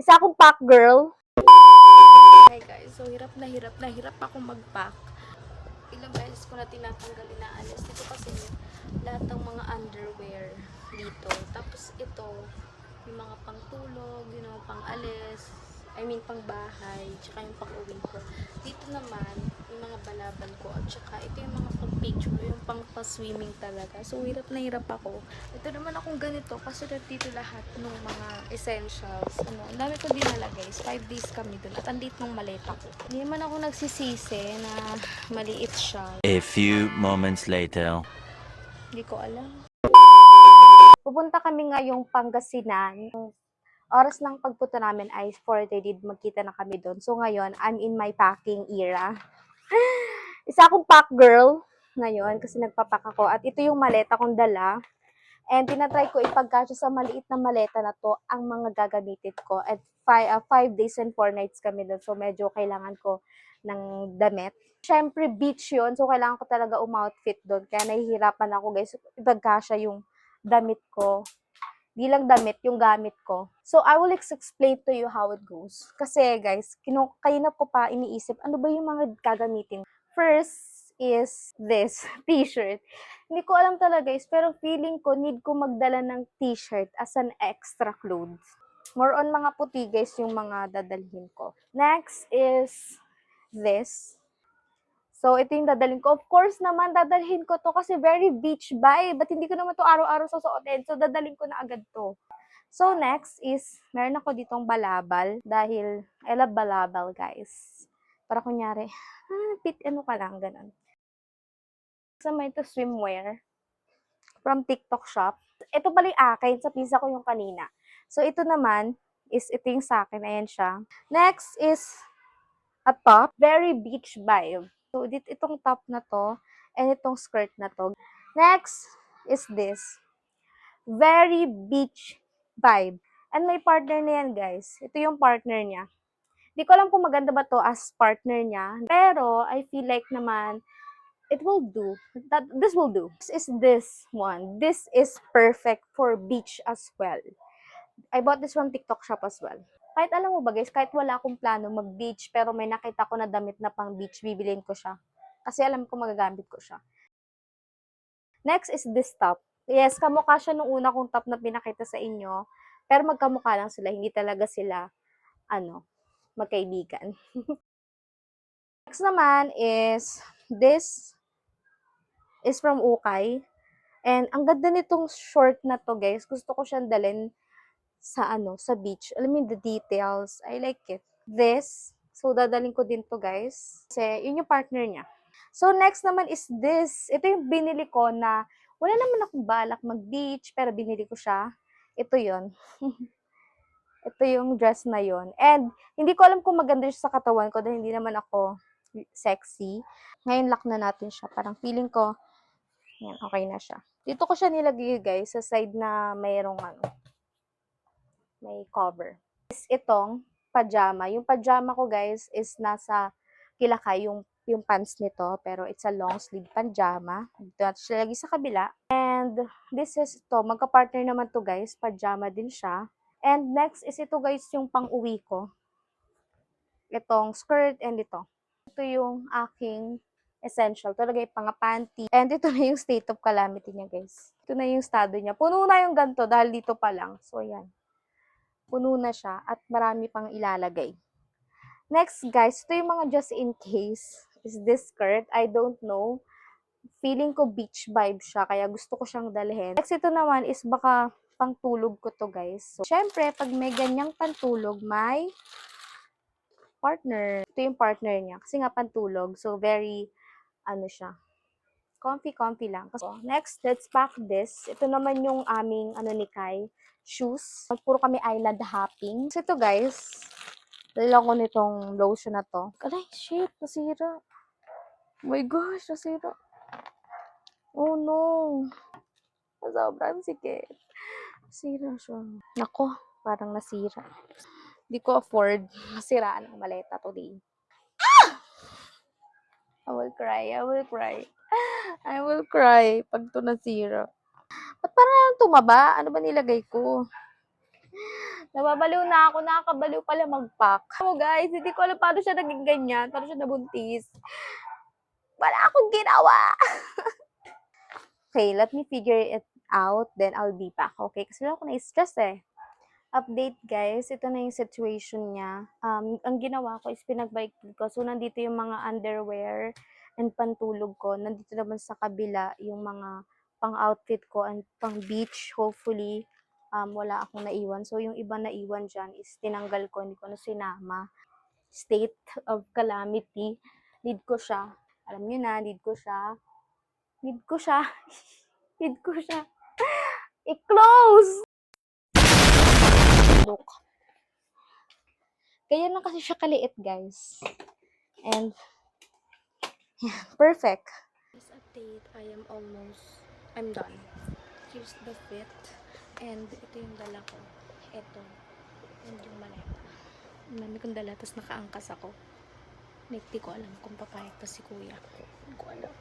Isa akong pack girl. Hi guys, so hirap ako mag-pack. Ilang beses ko na tinatanggal, inaalis. Dito kasi lahat ng mga underwear dito. Tapos ito, yung mga pangtulog, pang-alis, pang bahay, tsaka yung pang-uwi ko. Dito naman, yung mga balabal ko, at tsaka ito yung mga pang-picture, yung pang-swimming talaga. So, hirap na hirap ako. Ito naman akong ganito, kasi dito lahat ng mga essentials. Ang dami ko dinala guys, 5 days kami dun, at andito ng maleta ko. Hindi naman ako nagsisisi na maliit siya. A few moments later. Hindi ko alam. Pupunta kami ngayong Pangasinan. Oras ng pagpunta namin ay 4:30, magkita na kami doon. So ngayon, I'm in my packing era. Isa akong pack girl ngayon kasi nagpapak ako. At ito yung maleta kong dala. And tinatry ko ipagkasya sa maliit na maleta na to ang mga gagamitin ko. At 5 days and 4 nights kami doon. So medyo kailangan ko ng damit. Siyempre beach yun. So kailangan ko talaga umoutfit doon. Kaya nahihirapan ako guys ipagkasya yung damit ko. Di lang damit, yung gamit ko. So, I will explain to you how it goes. Kasi, guys, kanina ko pa iniisip, ano ba yung mga gagamitin? First is this, t-shirt. Hindi ko alam talaga, guys, pero feeling ko, need ko magdala ng t-shirt as an extra clothes. More on mga puti, guys, yung mga dadalhin ko. Next is this. So, ito yung dadalhin ko. Of course naman, dadalhin ko to kasi very beach vibe. But hindi ko naman to araw-araw susuotin. So, dadalhin ko na agad to. So, next is, meron ako ditong balabal. Dahil, I love balabal, guys. Para kunyari, ano ka lang, ganun. So, may ito swimwear from TikTok shop. Ito pala yung akin. Sa pizza ko yung kanina. So, ito naman is, ito yung sa akin. Ayan siya. Next is, a top. Very beach vibe. So, itong top na to, and itong skirt na to. Next is this. Very beach vibe. And may partner na yan, guys. Ito yung partner niya. Di ko alam kung maganda ba to as partner niya. Pero, I feel like naman, it will do. This will do. This is this one. This is perfect for beach as well. I bought this from TikTok shop as well. Kahit alam mo ba guys, kahit wala akong plano mag-beach, pero may nakita ko na damit na pang beach, bibilin ko siya. Kasi alam ko magagamit ko siya. Next is this top. Yes, kamukha siya nung una kong top na pinakita sa inyo. Pero magkamukha lang sila, hindi talaga sila, magkaibigan. Next naman is, this is from Ukay. And ang ganda nitong short na to guys, gusto ko siyang dalhin sa beach. Alam mo the details. I like it. This. So, dadalhin ko din to, guys. Kasi, yun yung partner niya. So, next naman is this. Ito yung binili ko na wala naman akong balak mag-beach, pero binili ko siya. Ito yon. Ito yung dress na yon. And, hindi ko alam kung maganda siya sa katawan ko dahil hindi naman ako sexy. Ngayon, lock na natin siya. Parang feeling ko, yan, okay na siya. Dito ko siya nilagay, guys, sa side na mayroong may cover. Itong pajama. Yung pajama ko guys is nasa kilakay yung pants nito, pero it's a long sleeve pajama. Dito natin siya lagi sa kabila. And this is ito, magka-partner naman to guys, pajama din siya. And next is ito guys yung pang-uwi ko. Itong skirt and ito. Ito yung aking essential. Talaga yung pang-panty. And ito na yung state of calamity niya guys. Ito na yung estado niya. Puno na yung ganito dahil dito pa lang. So yan. Puno na siya at marami pang ilalagay. Next, guys, ito yung mga just in case. Is this skirt? I don't know. Feeling ko beach vibe siya, kaya gusto ko siyang dalhin. Next, ito naman is baka pangtulog ko to, guys. So, syempre, pag may ganyang pantulog, may partner. Ito yung partner niya. Kasi nga pantulog. So, very, siya, comfy lang. So, next, let's pack this. Ito naman yung aming, ni Kai, shoes. Puro kami island hopping. So, ito guys, dala ko nitong lotion na to. Aray, shit, nasira. Oh my gosh, nasira. Oh no. Sobrang sikit. Nasira siya. Nako, parang nasira. Hindi ko afford masiraan ang maleta today. I will cry. I will cry pag to nasira. Ba't parang tumaba? Ano ba nilagay ko? Nababaliw na ako, nakakabaliw pala mag-pack. Oh guys, hindi ko alam paano siya naging ganyan, paano siya nabuntis. Wala akong ginawa! Okay, let me figure it out, then I'll be back. Okay, kasi wala ako na-stress eh. Update guys, ito na yung situation niya. Ang ginawa ko is pinagbalik ko. So, nandito yung mga underwear and pantulog ko. Nandito naman sa kabila yung mga pang-outfit ko and pang-beach, hopefully. Wala akong naiwan. So, yung iba naiwan dyan is tinanggal ko, hindi ko na sinama. State of calamity. Need ko siya. Alam niyo na, need ko siya. Need ko siya. Need ko siya. I-close! Look. Kaya lang kasi siya kaliit, guys. And, yeah, perfect. This update, I'm done. Here's the fit. And ito yung dala ko. Ito. And yung maleta. Ang dami kong dala, tapos nakaangkas ako. Like, di ko alam kung papayag pa si kuya. Hindi ko alam.